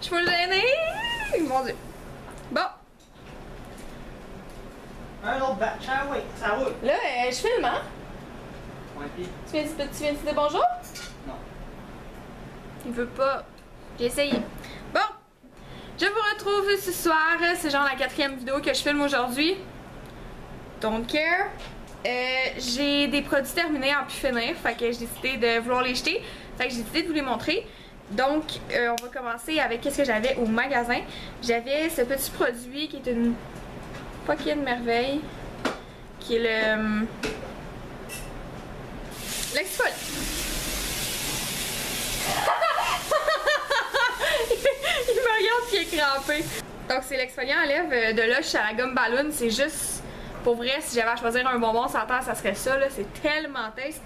suis full gênée! Mon dieu. Bon. Un autre batch, ah oui, ça roule. Là, je filme, hein? Ouais, puis. Tu viens de dire bonjour? Non. Il veut pas. J'ai essayé. Bon. Je vous retrouve ce soir. C'est genre la 4e vidéo que je filme aujourd'hui. Don't care. J'ai des produits terminés en pu finir. Fait que j'ai décidé de vouloir les jeter. Fait que j'ai décidé de vous les montrer. Donc, on va commencer avec qu'est-ce que j'avais au magasin. J'avais ce petit produit qui est une fucking merveille. Qui est le... l'exfoliant. Il me regarde qui est crampé. Donc, c'est l'exfoliant à lèvres de Lush à la gomme ballon. C'est juste... Pour vrai, si j'avais à choisir un bonbon sur la terre, ça serait ça, là. C'est tellement taste.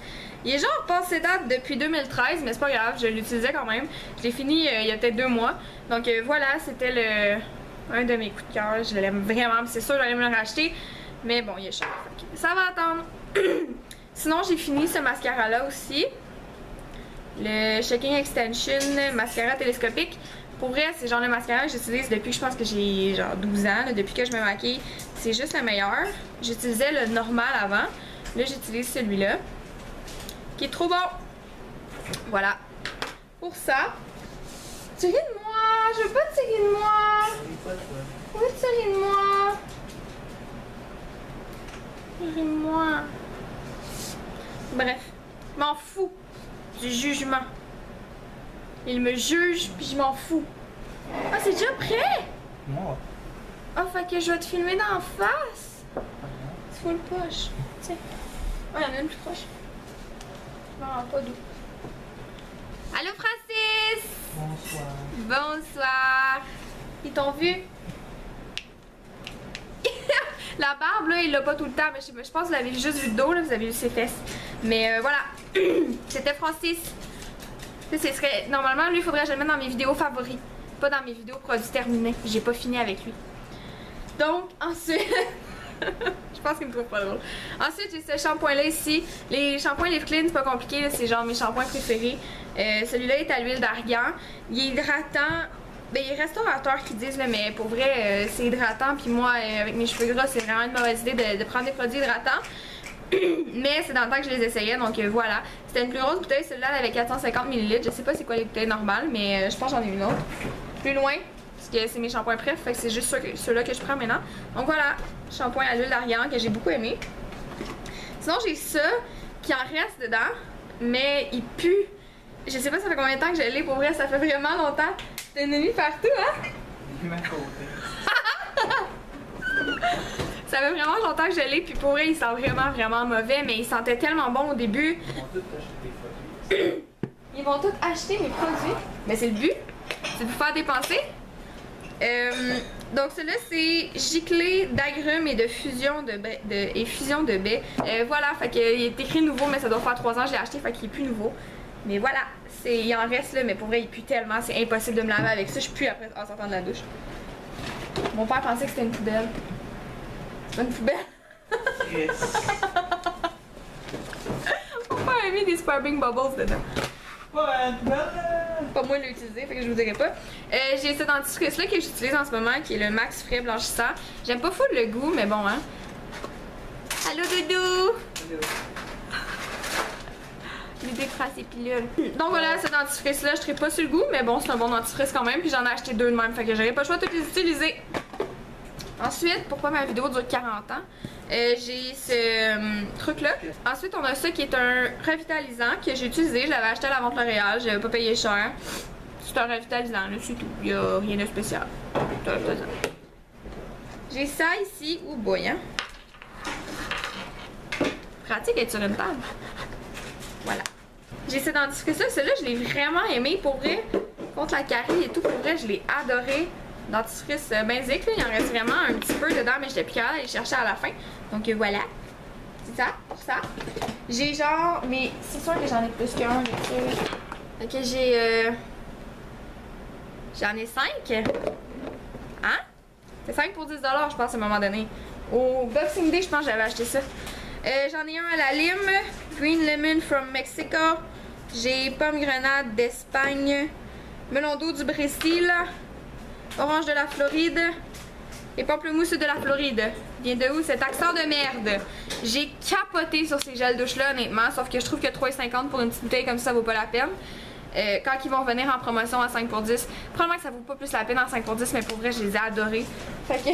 Il est genre passé date depuis 2013, mais c'est pas grave, je l'utilisais quand même. Je l'ai fini il y a peut-être 2 mois. Donc voilà, c'était un de mes coups de cœur. Je l'aime vraiment, c'est sûr j'allais me le racheter. Mais bon, il est cher. Ça va attendre. Sinon, j'ai fini ce mascara-là aussi. Le Shaking Extension mascara télescopique. Pour vrai, c'est genre le mascara que j'utilise depuis que je pense que j'ai genre 12 ans, là, depuis que je me maquille. C'est juste le meilleur. J'utilisais le normal avant. Là, j'utilise celui-là. Qui est trop bon. Voilà. Pour ça. Tu ris de moi. Je veux pas te tirer de moi. Je veux te tirer de moi. Ris de moi. Bref. Je m'en fous du jugement. Il me juge, puis je m'en fous. Ah, c'est déjà prêt? Moi. Ah, fait que je vais te filmer d'en face. C'est full poche. Tiens. Oh, il y en a une plus proche. Je m'en rends pas d'où. Allô, Francis! Bonsoir. Bonsoir. Ils t'ont vu? La barbe, là, il l'a pas tout le temps, mais je pense que vous l'avez juste vu de dos, là, vous avez vu ses fesses. Mais voilà. C'était Francis. Normalement, lui, il faudrait que je le mette dans mes vidéos favoris. Pas dans mes vidéos produits terminés. J'ai pas fini avec lui. Donc, ensuite... je pense qu'il me trouve pas drôle. Ensuite, j'ai ce shampoing-là ici. Les shampoings Live Clean, c'est pas compliqué. C'est genre mes shampoings préférés. Celui-là est à l'huile d'argan. Il est hydratant. Ben, il est restaurateur qui disent, là, mais pour vrai, c'est hydratant. Puis moi, avec mes cheveux gras, c'est vraiment une mauvaise idée de prendre des produits hydratants. Mais c'est dans le temps que je les essayais, donc voilà. C'était une plus grosse bouteille, celle-là elle avait 450 ml. Je sais pas c'est quoi les bouteilles normales, mais je pense que j'en ai une autre. Plus loin, parce que c'est mes shampoings préf, fait que c'est juste ceux-là que je prends maintenant. Donc voilà, shampoing à l'huile d'argan que j'ai beaucoup aimé. Sinon j'ai ça qui en reste dedans, mais il pue. Je sais pas ça fait combien de temps que je l'ai, pour vrai, ça fait vraiment longtemps. C'est une ennemie partout, hein? Il m'a côté. Ça fait vraiment longtemps que je l'ai, puis pour vrai, il sent vraiment mauvais, mais il sentait tellement bon au début. Ils vont tous acheter tes produits. Ils vont tous acheter mes produits. Mais c'est le but, c'est de vous faire dépenser. Donc celui-là, c'est giclée d'agrumes et de fusion de baies. Voilà, fait qu'il est écrit nouveau, mais ça doit faire 3 ans que je l'ai acheté, fait qu'il est plus nouveau. Mais voilà, il en reste là, mais pour vrai, il pue tellement, c'est impossible de me laver avec ça. Je pue après en sortant de la douche. Mon père pensait que c'était une poubelle. C'est une poubelle. Yes. Mon père a mis des Sparkling Bubbles dedans. Ouais, une poubelle. Pas moi l'utiliser, fait que je vous dirai pas. J'ai ce dentifrice là que j'utilise en ce moment, qui est le Max Frais blanchissant. J'aime pas full le goût, mais bon, hein. Allô, Doudou! L'idée de faire ses pilules. Donc voilà, ce dentifrice là, je serai pas sur le goût, mais bon, c'est un bon dentifrice quand même. Puis j'en ai acheté 2 de même, fait que j'aurais pas le choix de toutes les utiliser. Ensuite, pourquoi ma vidéo dure 40 ans, j'ai ce truc là. Ensuite, on a ça qui est un revitalisant que j'ai utilisé. Je l'avais acheté à la vente L'Oréal, j'avais pas payé cher. C'est un revitalisant, là, c'est tout. Il y a rien de spécial. J'ai ça ici, ou boy, hein. Pratique d'être sur une table. Voilà. J'ai ce dentifrice là, celui-là, je l'ai vraiment aimé pour vrai. Contre la carie et tout, pour vrai, je l'ai adoré. Dentifrice basique, là, il en reste vraiment un petit peu dedans, mais j'étais plus capable d'aller chercher à la fin. Donc voilà. C'est ça, pour ça. J'ai genre, mais c'est sûr que j'en ai plus qu'un avec ça. Ok, j'en ai 5. Hein? C'est 5 pour 10$, je pense, à un moment donné. Au Boxing Day, je pense que j'avais acheté ça. J'en ai un à la lime. Green Lemon from Mexico. J'ai pomme grenade d'Espagne. Melon d'eau du Brésil. Orange de la Floride. Et pamplemousse de la Floride. Vient de où cet accent de merde? J'ai capoté sur ces gels douche là honnêtement, sauf que je trouve que 3,50 pour une petite bouteille comme ça vaut pas la peine. Quand ils vont revenir en promotion à 5 pour 10, probablement que ça vaut pas plus la peine en 5 pour 10, mais pour vrai je les ai adorés. Fait que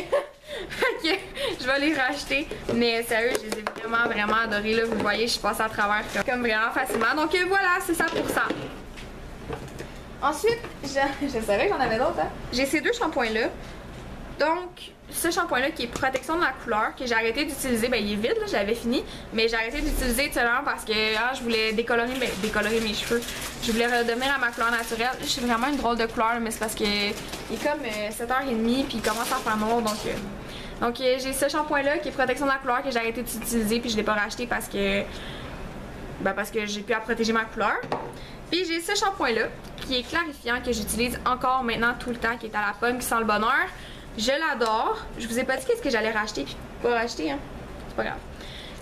je vais les racheter. Mais sérieux, je les ai vraiment adorés là. Vous voyez, je suis passée à travers comme vraiment facilement. Donc voilà, c'est ça pour ça. Ensuite, je savais que j'en avais d'autres. Hein? J'ai ces deux shampoings là. Donc, ce shampoing-là qui est protection de la couleur, que j'ai arrêté d'utiliser, ben il est vide, là, j'avais fini, mais j'ai arrêté d'utiliser seulement parce que je voulais décolorer mes cheveux. Je voulais redevenir à ma couleur naturelle. Je suis vraiment une drôle de couleur, mais c'est parce que il est comme 7h30 puis il commence à faire noir, donc j'ai ce shampoing-là qui est protection de la couleur que j'ai arrêté d'utiliser puis je l'ai pas racheté parce que j'ai pu à protéger ma couleur. Puis j'ai ce shampoing-là qui est clarifiant que j'utilise encore maintenant tout le temps, qui est à la pomme, qui sent le bonheur. Je l'adore. Je vous ai pas dit qu'est-ce que j'allais racheter puis pas racheter, hein. C'est pas grave.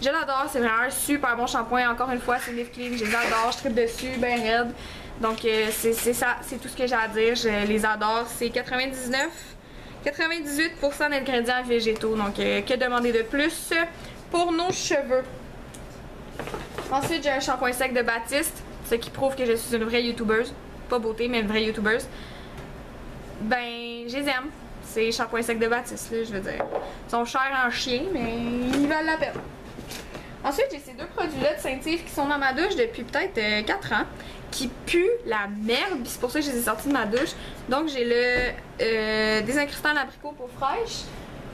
Je l'adore, c'est vraiment un super bon shampoing. Encore une fois, c'est Live Clean, je les adore, je tripe dessus, ben raide. Donc c'est ça, c'est tout ce que j'ai à dire. Je les adore. C'est 98% d'ingrédients végétaux. Donc que demander de plus pour nos cheveux. Ensuite, j'ai un shampoing sec de Baptiste, ce qui prouve que je suis une vraie youtubeuse. Pas beauté, mais une vraie youtubeuse. Ben, je les aime. Ces shampoings secs de Baptiste, là, je veux dire. Ils sont chers en chien, mais ils valent la peine. Ensuite, j'ai ces deux produits-là de Saint-Yves qui sont dans ma douche depuis peut-être 4 ans, qui puent la merde, puis c'est pour ça que je les ai sortis de ma douche. Donc, j'ai le désincrustant l'abricot peau fraîche.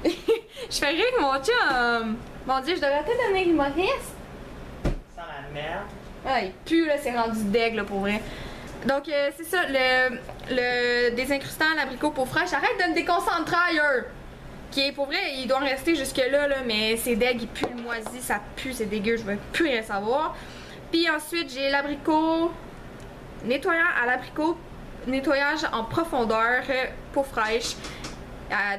Je fais rire mon chum. Mon Dieu, je devrais te donner l'humoriste. Sans la merde. Ah, il pue, là, c'est rendu deg, là, pour vrai. Donc, c'est ça, le désincrustant à l'abricot peau fraîche. Arrête de me déconcentrer ailleurs! Qui est, pour vrai, il doit rester jusque-là, là, mais c'est deg, il pue le moisi, ça pue, c'est dégueu, je veux plus rien savoir. Puis ensuite, j'ai l'abricot nettoyant à l'abricot, nettoyage en profondeur, peau fraîche,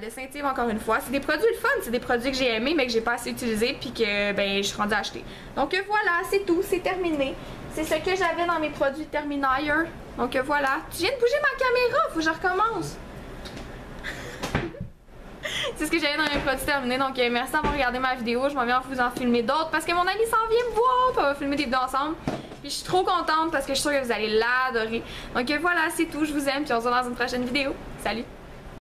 de Saint-Yves encore une fois. C'est des produits le fun, c'est des produits que j'ai aimés, mais que j'ai pas assez utilisés, puis que, ben, je suis rendue à acheter. Donc voilà, c'est tout, c'est terminé. C'est ce que j'avais dans mes produits Terminator. Donc voilà. Tu viens de bouger ma caméra, faut que je recommence. C'est ce que j'avais dans mes produits terminés. Donc merci d'avoir regardé ma vidéo. Je m'en viens vous en filmer d'autres parce que mon ami s'en vient me voir. Puis on va filmer des vidéos ensemble. Puis je suis trop contente parce que je suis sûre que vous allez l'adorer. Donc voilà, c'est tout. Je vous aime. Puis on se voit dans une prochaine vidéo. Salut!